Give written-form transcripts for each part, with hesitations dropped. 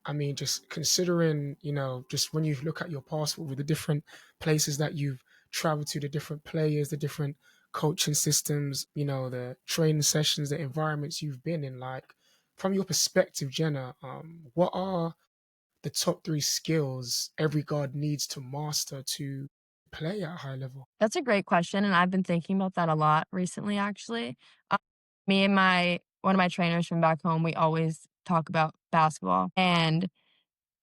I mean, just considering, just when you look at your passport with the different places that you've traveled to, the different players, the different coaching systems, the training sessions, the environments you've been in, like from your perspective, Jenna, what are the top three skills every guard needs to master to play at a high level? That's a great question, and I've been thinking about that a lot recently, actually. Me and my one of my trainers from back home, we always talk about basketball, and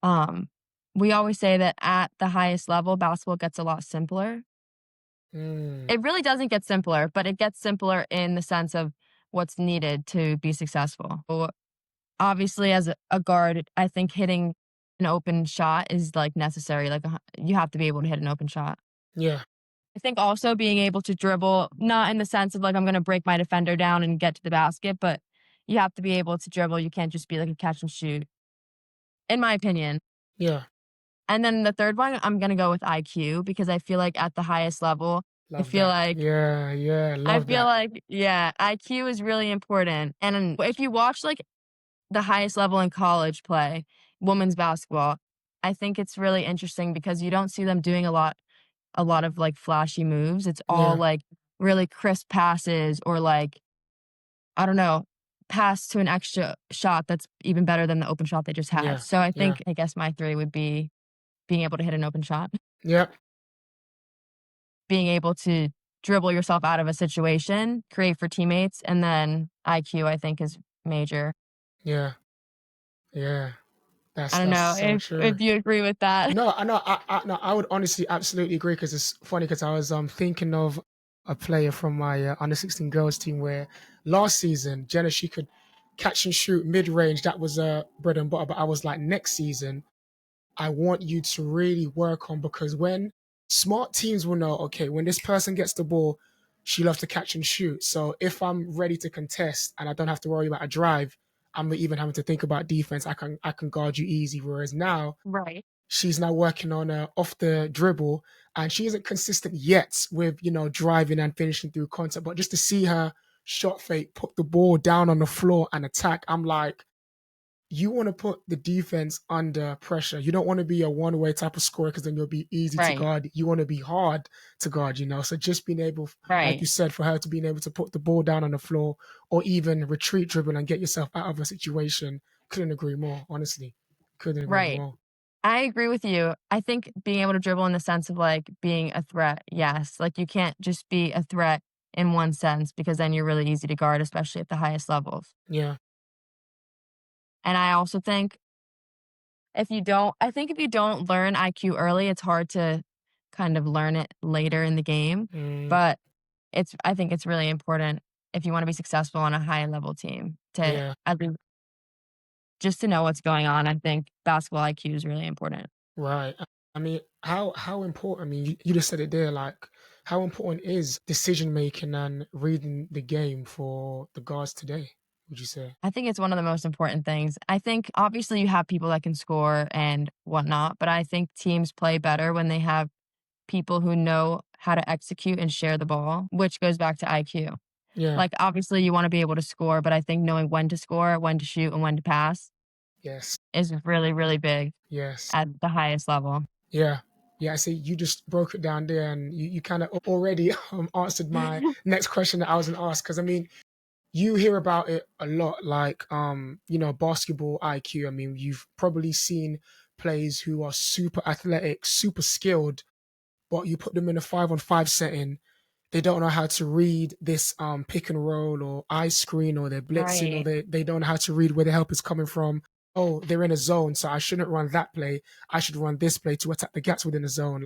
um, we always say that at the highest level, basketball gets a lot simpler. Mm, It really doesn't get simpler, but it gets simpler in the sense of what's needed to be successful. Obviously, as a guard, I think hitting an open shot is like necessary. You have to be able to hit an open shot. yeah, I think also being able to dribble, not in the sense of like I'm going to break my defender down and get to the basket, but you have to be able to dribble. You can't just be like a catch and shoot, in my opinion. yeah. And then the third one, I'm going to go with IQ because I feel like at the highest level, I Love feel that. like Yeah, yeah, I love feel that. like, yeah, IQ is really important. And if you watch like the highest level in college play, women's basketball, I think it's really interesting because you don't see them doing a lot of like flashy moves. It's all Yeah, like really crisp passes or like, I don't know, pass to an extra shot that's even better than the open shot they just had. yeah, So I yeah, think, I guess my three would be being able to hit an open shot, yeah, being able to dribble yourself out of a situation, create for teammates, and then IQ, I think, is major. yeah, yeah. That's I don't that's know so true. if you agree with that. No, I know. No, I would honestly absolutely agree because it's funny because I was thinking of a player from my under 16 girls team where last season Jenna she could catch and shoot mid range. That was bread and butter. But I was like, next season I want you to really work on, because when smart teams will know, okay, when this person gets the ball, she loves to catch and shoot. So if I'm ready to contest and I don't have to worry about a drive, I'm not even having to think about defense. I can guard you easy. Whereas now Right. she's now working on off the dribble, and she isn't consistent yet with driving and finishing through contact. But just to see her shot fake, put the ball down on the floor and attack, I'm like, you want to put the defense under pressure. You don't want to be a one-way type of scorer because then you'll be easy to Right. guard. You want to be hard to guard. So just being able, like you Right. said, for her to being able to put the ball down on the floor or even retreat dribble and get yourself out of a situation, couldn't agree more, honestly. Couldn't agree Right. more. I agree with you. I think being able to dribble in the sense of like being a threat, yes. Like you can't just be a threat in one sense because then you're really easy to guard, especially at the highest levels. Yeah. And I also think if you don't learn IQ early, it's hard to kind of learn it later in the game. Mm, But I think it's really important if you want to be successful on a high level team to yeah. at least just to know what's going on. I think basketball IQ is really important. Right. I mean, how important? I mean, you just said it there. Like, how important is decision making and reading the game for the guards today? Would you say? I think it's one of the most important things. I think obviously you have people that can score and whatnot, but I think teams play better when they have people who know how to execute and share the ball, which goes back to IQ. Yeah. Like obviously you want to be able to score, but I think knowing when to score, when to shoot, and when to pass Yes. is really, really big Yes. at the highest level. Yeah. Yeah. I see. You just broke it down there, and you kind of already answered my next question that I was going to ask. Because I mean, you hear about it a lot, like basketball IQ. I mean, you've probably seen players who are super athletic, super skilled, but you put them in a 5-on-5 setting, they don't know how to read this pick and roll or eye screen, or they're blitzing, or Right. they don't know how to read where the help is coming from. Oh, they're in a zone, so I shouldn't run that play. I should run this play to attack the gaps within the zone.